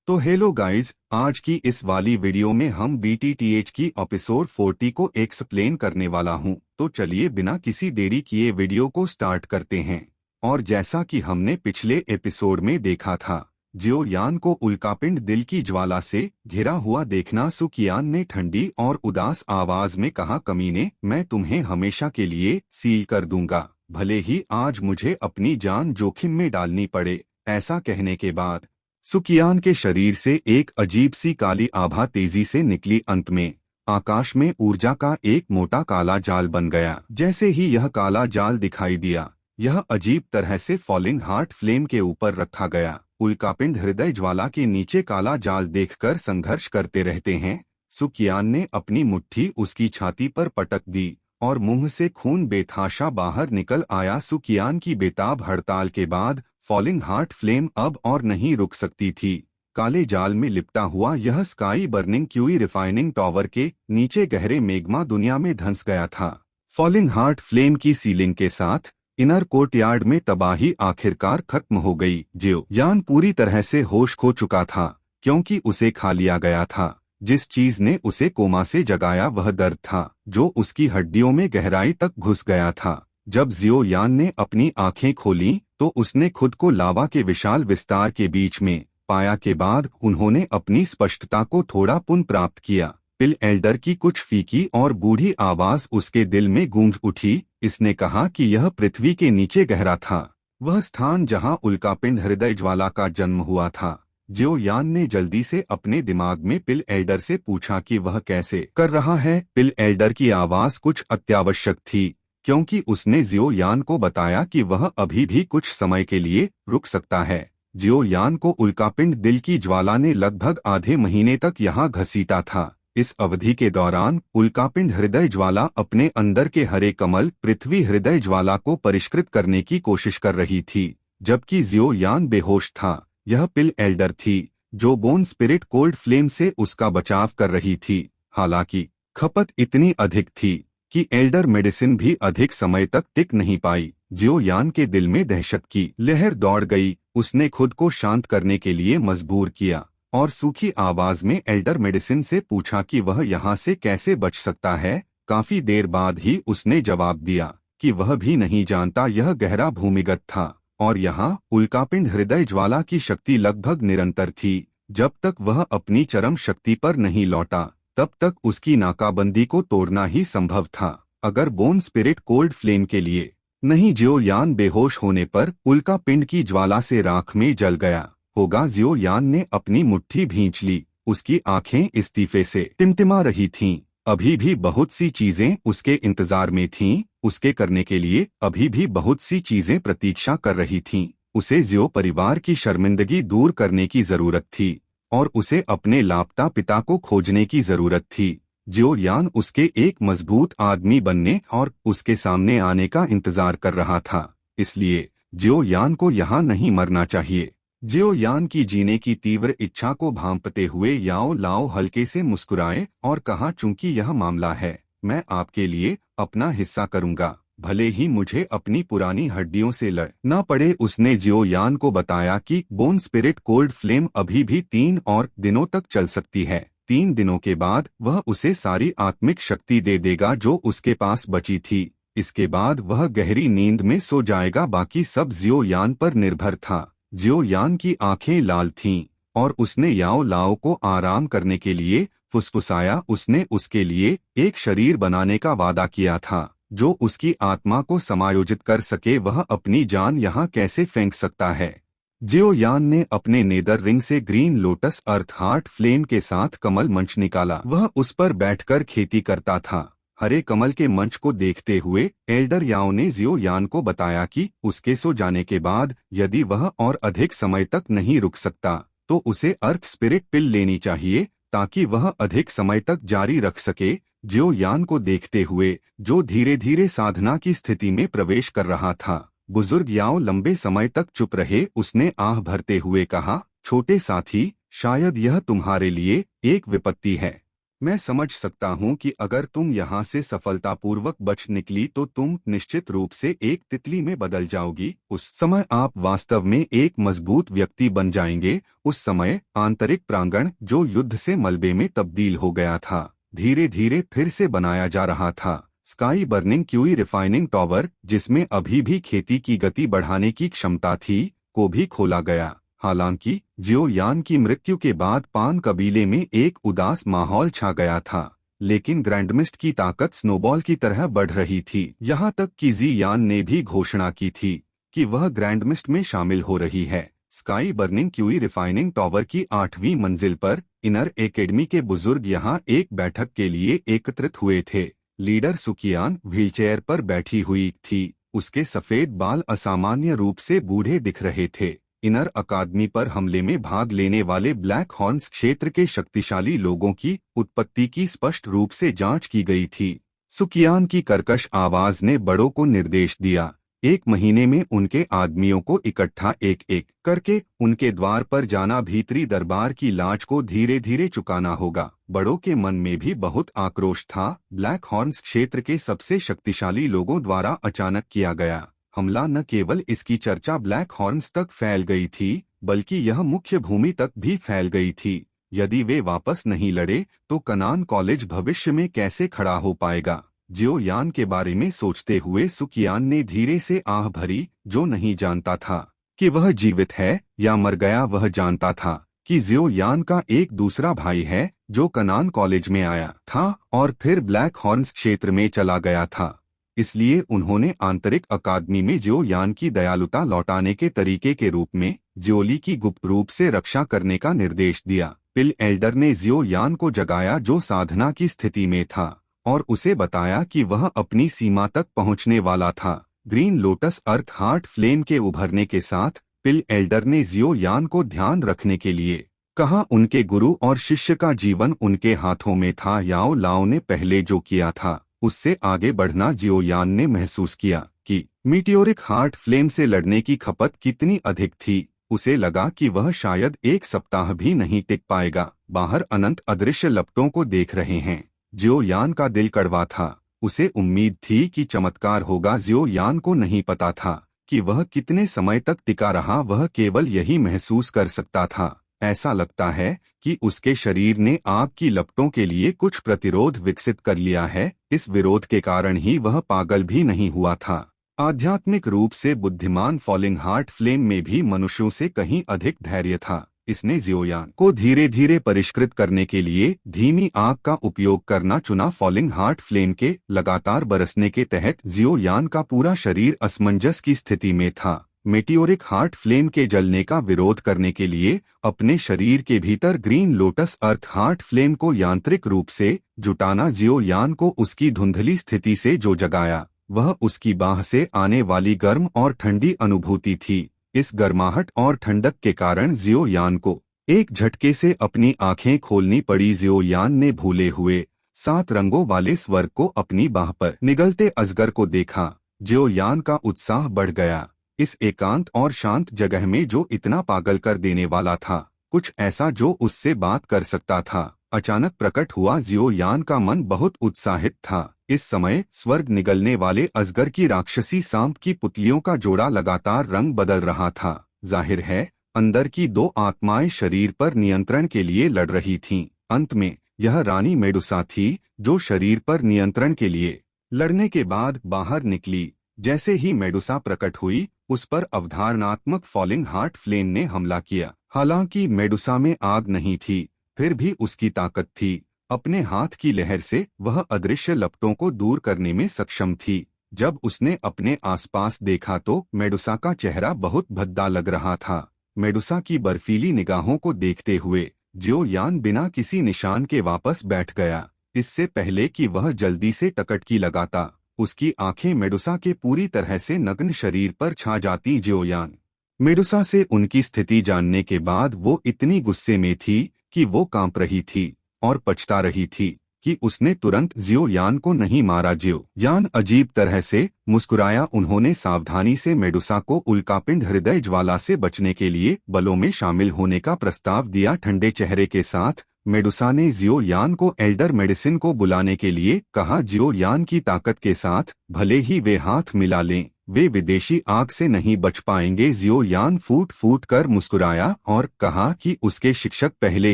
तो hello guys, आज की इस वाली वीडियो में हम BTTH की एपिसोड 40 को एक्सप्लेन करने वाला हूं। तो चलिए बिना किसी देरी किए वीडियो को स्टार्ट करते हैं। और जैसा कि हमने पिछले एपिसोड में देखा था, जियो यान को उल्कापिंड दिल की ज्वाला से घिरा हुआ देखना सुकियान ने ठंडी और उदास आवाज में कहा, कमीने, मैं तुम्हें हमेशा के लिए सील कर दूंगा, भले ही आज मुझे अपनी जान जोखिम में डालनी पड़े। ऐसा कहने के बाद सुकियान के शरीर से एक अजीब सी काली आभा तेजी से निकली। अंत में आकाश में ऊर्जा का एक मोटा काला जाल बन गया। जैसे ही यह काला जाल दिखाई दिया, यह अजीब तरह से फॉलिंग हार्ट फ्लेम के ऊपर रखा गया। उल्कापिंड हृदय ज्वाला के नीचे काला जाल देखकर संघर्ष करते रहते हैं। सुकियान ने अपनी मुट्ठी उसकी छाती पर पटक दी और मुंह से खून बेतहाशा बाहर निकल आया। सुकियान की बेताब हड़ताल के बाद फॉलिंग हार्ट फ्लेम अब और नहीं रुक सकती थी। काले जाल में लिपटा हुआ यह sky burning QE refining tower के नीचे गहरे मेग्मा दुनिया में धंस गया था। फॉलिंग हार्ट फ्लेम की सीलिंग के साथ इनर कोर्टयार्ड में तबाही आखिरकार खत्म हो गई। जियो यान पूरी तरह से होश खो चुका था, क्योंकि उसे खा लिया गया था। जिस चीज ने उसे कोमा से जगाया वह दर्द था, जो उसकी हड्डियों में गहराई तक घुस गया था। जब जियो यान ने अपनी आंखें खोलीं, तो उसने खुद को लावा के विशाल विस्तार के बीच में पाया। के बाद उन्होंने अपनी स्पष्टता को थोड़ा पुनः प्राप्त किया। पिल एल्डर की कुछ फीकी और बूढ़ी आवाज उसके दिल में गूंज उठी। इसने कहा कि यह पृथ्वी के नीचे गहरा था, वह स्थान जहां उल्कापिंड हृदय ज्वाला का जन्म हुआ था। जियो यान ने जल्दी से अपने दिमाग में पिल एल्डर से पूछा कि वह कैसे कर रहा है। पिल एल्डर की आवाज कुछ अत्यावश्यक थी, क्योंकि उसने जियो यान को बताया कि वह अभी भी कुछ समय के लिए रुक सकता है। जियो यान को उल्कापिंड दिल की ज्वाला ने लगभग आधे महीने तक यहाँ घसीटा था। इस अवधि के दौरान उल्कापिंड हृदय ज्वाला अपने अंदर के हरे कमल पृथ्वी हृदय ज्वाला को परिष्कृत करने की कोशिश कर रही थी, जबकि जियो यान बेहोश था। यह पिल एल्डर थी जो बोन स्पिरिट कोल्ड फ्लेम से उसका बचाव कर रही थी। हालांकि खपत इतनी अधिक थी कि एल्डर मेडिसिन भी अधिक समय तक टिक नहीं पाई। जियो यान के दिल में दहशत की लहर दौड़ गई। उसने खुद को शांत करने के लिए मजबूर किया और सूखी आवाज में एल्डर मेडिसिन से पूछा कि वह यहाँ से कैसे बच सकता है। काफी देर बाद ही उसने जवाब दिया कि वह भी नहीं जानता। यह गहरा भूमिगत था और यहाँ उल्कापिंड हृदय ज्वाला की शक्ति लगभग निरंतर थी। जब तक वह अपनी चरम शक्ति पर नहीं लौटा, तब तक उसकी नाकाबंदी को तोड़ना ही संभव था। अगर बोन स्पिरिट कोल्ड फ्लेम के लिए नहीं, जियो यान बेहोश होने पर उल्कापिंड की ज्वाला से राख में जल गया होगा। जियो यान ने अपनी मुट्ठी भींच ली। उसकी आंखें इस्तीफे से टिमटिमा रही थीं। अभी भी बहुत सी चीजें उसके इंतजार में थीं। उसके करने के लिए अभी भी बहुत सी चीजें प्रतीक्षा कर रही थीं। उसे जियो परिवार की शर्मिंदगी दूर करने की जरूरत थी और उसे अपने लापता पिता को खोजने की जरूरत थी। जियो यान उसके एक मजबूत आदमी बनने और उसके सामने आने का इंतजार कर रहा था। इसलिए जियो यान को यहाँ नहीं मरना चाहिए। जियो यान की जीने की तीव्र इच्छा को भांपते हुए याओ लाओ हल्के से मुस्कुराए और कहा, चूंकि यह मामला है, मैं आपके लिए अपना हिस्सा करूंगा, भले ही मुझे अपनी पुरानी हड्डियों से लड़ना पड़े। उसने जियो यान को बताया कि बोन स्पिरिट कोल्ड फ्लेम अभी भी 3 और दिनों तक चल सकती है। 3 दिनों के बाद वह उसे सारी आत्मिक शक्ति दे देगा जो उसके पास बची थी। इसके बाद वह गहरी नींद में सो जाएगा। बाकी सब जियो यान पर निर्भर था। जियो यान की आंखें लाल थीं और उसने याओ लाओ को आराम करने के लिए फुसफुसाया। उसने उसके लिए एक शरीर बनाने का वादा किया था जो उसकी आत्मा को समायोजित कर सके। वह अपनी जान यहाँ कैसे फेंक सकता है। जियो यान ने अपने नेदर रिंग से ग्रीन लोटस अर्थ हार्ट फ्लेम के साथ कमल मंच निकाला। वह उस पर बैठकर खेती करता था। हरे कमल के मंच को देखते हुए एल्डर याओ ने जियो यान को बताया कि उसके सो जाने के बाद यदि वह और अधिक समय तक नहीं रुक सकता, तो उसे अर्थ स्पिरिट पिल लेनी चाहिए ताकि वह अधिक समय तक जारी रख सके। जियो यान को देखते हुए, जो धीरे धीरे साधना की स्थिति में प्रवेश कर रहा था, बुजुर्ग याओ लंबे समय तक चुप रहे। उसने आह भरते हुए कहा, छोटे साथी, शायद यह तुम्हारे लिए एक विपत्ति है। मैं समझ सकता हूँ कि अगर तुम यहाँ से सफलतापूर्वक बच निकली तो तुम निश्चित रूप से एक तितली में बदल जाओगी। उस समय आप वास्तव में एक मजबूत व्यक्ति बन जाएंगे। उस समय आंतरिक प्रांगण जो युद्ध से मलबे में तब्दील हो गया था, धीरे धीरे फिर से बनाया जा रहा था। Sky burning QE refining tower, जिसमें अभी भी खेती की गति बढ़ाने की क्षमता थी, को भी खोला गया। हालांकि जियो यान की मृत्यु के बाद पान कबीले में एक उदास माहौल छा गया था, लेकिन ग्रैंडमिस्ट की ताकत स्नोबॉल की तरह बढ़ रही थी। यहाँ तक कि जी यान ने भी घोषणा की थी कि वह ग्रैंडमिस्ट में शामिल हो रही है। Sky burning QE refining tower की 8वीं मंजिल पर इनर एकेडमी के बुजुर्ग यहाँ एक बैठक के लिए एकत्रित हुए थे। लीडर सुकियान व्हीलचेयर पर बैठी हुई थी। उसके सफेद बाल असामान्य रूप से बूढ़े दिख रहे थे। इनर अकादमी पर हमले में भाग लेने वाले ब्लैक हॉर्न्स क्षेत्र के शक्तिशाली लोगों की उत्पत्ति की स्पष्ट रूप से जांच की गई थी। सुकियान की कर्कश आवाज ने बड़ों को निर्देश दिया, 1 महीने में उनके आदमियों को इकट्ठा एक एक करके उनके द्वार पर जाना, भीतरी दरबार की लाज को धीरे धीरे चुकाना होगा। बड़ों के मन में भी बहुत आक्रोश था। ब्लैक हॉर्न्स क्षेत्र के सबसे शक्तिशाली लोगों द्वारा अचानक किया गया हमला न केवल इसकी चर्चा ब्लैक हॉर्न्स तक फैल गई थी, बल्कि यह मुख्य भूमि तक भी फैल गई थी। यदि वे वापस नहीं लड़े तो कनान कॉलेज भविष्य में कैसे खड़ा हो पाएगा? जियो यान के बारे में सोचते हुए सुकियान ने धीरे से आह भरी। जो नहीं जानता था कि वह जीवित है या मर गया, वह जानता था कि जियो यान का एक दूसरा भाई है जो कनान कॉलेज में आया था और फिर ब्लैक हॉर्न्स क्षेत्र में चला गया था। इसलिए उन्होंने आंतरिक अकादमी में जियो यान की दयालुता लौटाने के तरीके के रूप में जियोली की गुप्त रूप से रक्षा करने का निर्देश दिया। पिल एल्डर ने जियो यान को जगाया जो साधना की स्थिति में था, और उसे बताया कि वह अपनी सीमा तक पहुंचने वाला था। ग्रीन लोटस अर्थ हार्ट फ्लेम के उभरने के साथ पिल एल्डर ने जियो यान को ध्यान रखने के लिए कहा। उनके गुरु और शिष्य का जीवन उनके हाथों में था। याओ लाओ ने पहले जो किया था उससे आगे बढ़ना जियो यान ने महसूस किया कि मीटियोरिक हार्ट फ्लेम से लड़ने की खपत कितनी अधिक थी। उसे लगा कि वह शायद 1 सप्ताह भी नहीं टिक पाएगा। बाहर अनंत अदृश्य लपटों को देख रहे हैं। जियो यान का दिल कड़वा था। उसे उम्मीद थी कि चमत्कार होगा। जियो यान को नहीं पता था कि वह कितने समय तक टिका रहा। वह केवल यही महसूस कर सकता था। ऐसा लगता है कि उसके शरीर ने आग की लपटों के लिए कुछ प्रतिरोध विकसित कर लिया है। इस विरोध के कारण ही वह पागल भी नहीं हुआ था। आध्यात्मिक रूप से बुद्धिमान फॉलिंग हार्ट फ्लेम में भी मनुष्यों से कहीं अधिक धैर्य था। इसने जियो यान को धीरे धीरे परिष्कृत करने के लिए धीमी आग का उपयोग करना चुना। फॉलिंग हार्ट फ्लेम के लगातार बरसने के तहत जियो यान का पूरा शरीर असमंजस की स्थिति में था। मेटियोरिक हार्ट फ्लेम के जलने का विरोध करने के लिए अपने शरीर के भीतर ग्रीन लोटस अर्थ हार्ट फ्लेम को यांत्रिक रूप से जुटाना। जियो यान को उसकी धुंधली स्थिति से जो जगाया वह उसकी बाह से आने वाली गर्म और ठंडी अनुभूति थी। इस गर्माहट और ठंडक के कारण जियो यान को एक झटके से अपनी आंखें खोलनी पड़ी। जियो यान ने भूले हुए 7 रंगों वाले स्वर्ग को अपनी बाह पर निगलते अजगर को देखा। जियो यान का उत्साह बढ़ गया। इस एकांत और शांत जगह में जो इतना पागल कर देने वाला था, कुछ ऐसा जो उससे बात कर सकता था, अचानक प्रकट हुआ। जियो यान का मन बहुत उत्साहित था। इस समय स्वर्ग निगलने वाले अजगर की राक्षसी सांप की पुतलियों का जोड़ा लगातार रंग बदल रहा था। जाहिर है अंदर की 2 आत्माएं शरीर पर नियंत्रण के लिए लड़ रही थीं। अंत में यह रानी मेडुसा थी जो शरीर पर नियंत्रण के लिए लड़ने के बाद बाहर निकली। जैसे ही मेडुसा प्रकट हुई उस पर अवधारणात्मक फॉलिंग हार्ट फ्लेम ने हमला किया। हालांकि मेडुसा में आग नहीं थी, फिर भी उसकी ताकत थी। अपने हाथ की लहर से वह अदृश्य लपटों को दूर करने में सक्षम थी। जब उसने अपने आसपास देखा तो मेडुसा का चेहरा बहुत भद्दा लग रहा था। मेडुसा की बर्फीली निगाहों को देखते हुए जियो यान बिना किसी निशान के वापस बैठ गया। इससे पहले कि वह जल्दी से टकटकी लगाता, उसकी आंखें मेडुसा के पूरी तरह से नग्न शरीर पर छा जाती। जियो यान मेडुसा से उनकी स्थिति जानने के बाद वो इतनी गुस्से में थी कि वो कांप रही थी और पछता रही थी कि उसने तुरंत जियो यान को नहीं मारा। जियो यान अजीब तरह से मुस्कुराया। उन्होंने सावधानी से मेडुसा को उल्कापिंड हृदय ज्वाला से बचने के लिए बलों में शामिल होने का प्रस्ताव दिया। ठंडे चेहरे के साथ मेडुसा ने जियो यान को एल्डर मेडिसिन को बुलाने के लिए कहा। जियो यान की ताकत के साथ भले ही वे हाथ मिला लें, वे विदेशी आग से नहीं बच पाएंगे। जियो यान फूट फूट कर मुस्कुराया और कहा कि उसके शिक्षक पहले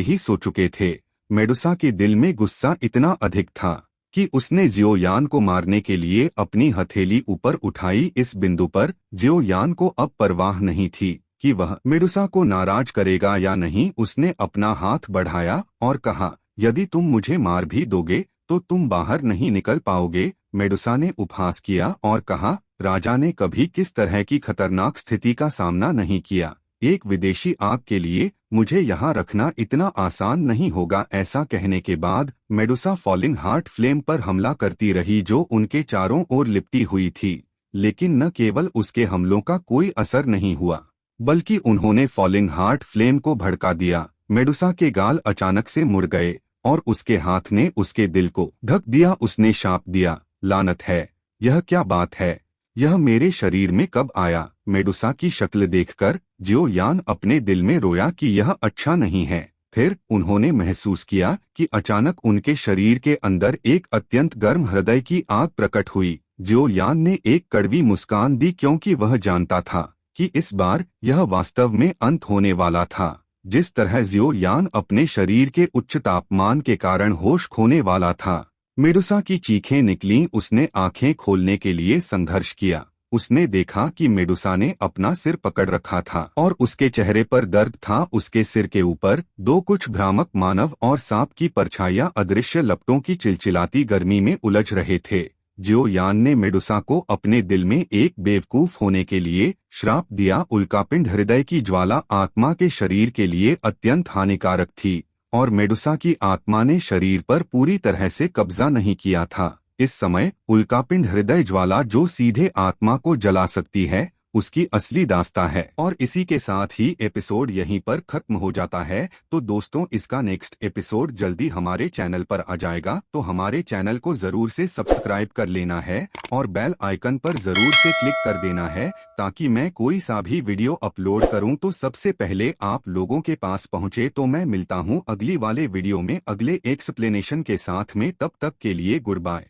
ही सो चुके थे। मेडुसा के दिल में गुस्सा इतना अधिक था कि उसने जियो यान को मारने के लिए अपनी हथेली ऊपर उठाई। इस बिंदु पर जियो यान को अब परवाह नहीं थी कि वह मेडुसा को नाराज करेगा या नहीं। उसने अपना हाथ बढ़ाया और कहा, यदि तुम मुझे मार भी दोगे तो तुम बाहर नहीं निकल पाओगे। मेडुसा ने उपहास किया और कहा, राजा ने कभी किस तरह की खतरनाक स्थिति का सामना नहीं किया। एक विदेशी आग के लिए मुझे यहाँ रखना इतना आसान नहीं होगा। ऐसा कहने के बाद मेडुसा फॉलिंग हार्ट फ्लेम पर हमला करती रही जो उनके चारों ओर लिपटी हुई थी। लेकिन न केवल उसके हमलों का कोई असर नहीं हुआ, बल्कि उन्होंने फॉलिंग हार्ट फ्लेम को भड़का दिया। मेडुसा के गाल अचानक से मुड़ गए और उसके हाथ ने उसके दिल को ढक दिया। उसने शाप दिया, लानत है, यह क्या बात है, यह मेरे शरीर में कब आया। मेडुसा की शक्ल देखकर जियो यान अपने दिल में रोया कि यह अच्छा नहीं है। फिर उन्होंने महसूस किया कि अचानक उनके शरीर के अंदर एक अत्यंत गर्म हृदय की आग प्रकट हुई। जियो यान ने एक कड़वी मुस्कान दी क्योंकि वह जानता था कि इस बार यह वास्तव में अंत होने वाला था। जिस तरह जियो यान अपने शरीर के उच्च तापमान के कारण होश खोने वाला था, मेडुसा की चीखें निकलीं। उसने आंखें खोलने के लिए संघर्ष किया। उसने देखा कि मेडुसा ने अपना सिर पकड़ रखा था और उसके चेहरे पर दर्द था। उसके सिर के ऊपर दो कुछ भ्रामक मानव और सांप की परछाइयां अदृश्य लपटों की चिलचिलाती गर्मी में उलझ रहे थे। जियो यान ने मेडुसा को अपने दिल में एक बेवकूफ होने के लिए श्राप दिया। उल्कापिंड हृदय की ज्वाला आत्मा के शरीर के लिए अत्यंत हानिकारक थी और मेडुसा की आत्मा ने शरीर पर पूरी तरह से कब्जा नहीं किया था। इस समय उल्कापिंड हृदय ज्वाला जो सीधे आत्मा को जला सकती है, उसकी असली दास्तां है। और इसी के साथ ही एपिसोड यहीं पर खत्म हो जाता है। तो दोस्तों, इसका नेक्स्ट एपिसोड जल्दी हमारे चैनल पर आ जाएगा, तो हमारे चैनल को जरूर से सब्सक्राइब कर लेना है और बेल आइकन पर जरूर से क्लिक कर देना है ताकि मैं कोई सा भी वीडियो अपलोड करूं तो सबसे पहले आप लोगों के पास पहुंचे। तो मैं मिलता हूं अगली वाले वीडियो में अगले एक्सप्लेनेशन के साथ में। तब तक के लिए गुड बाय।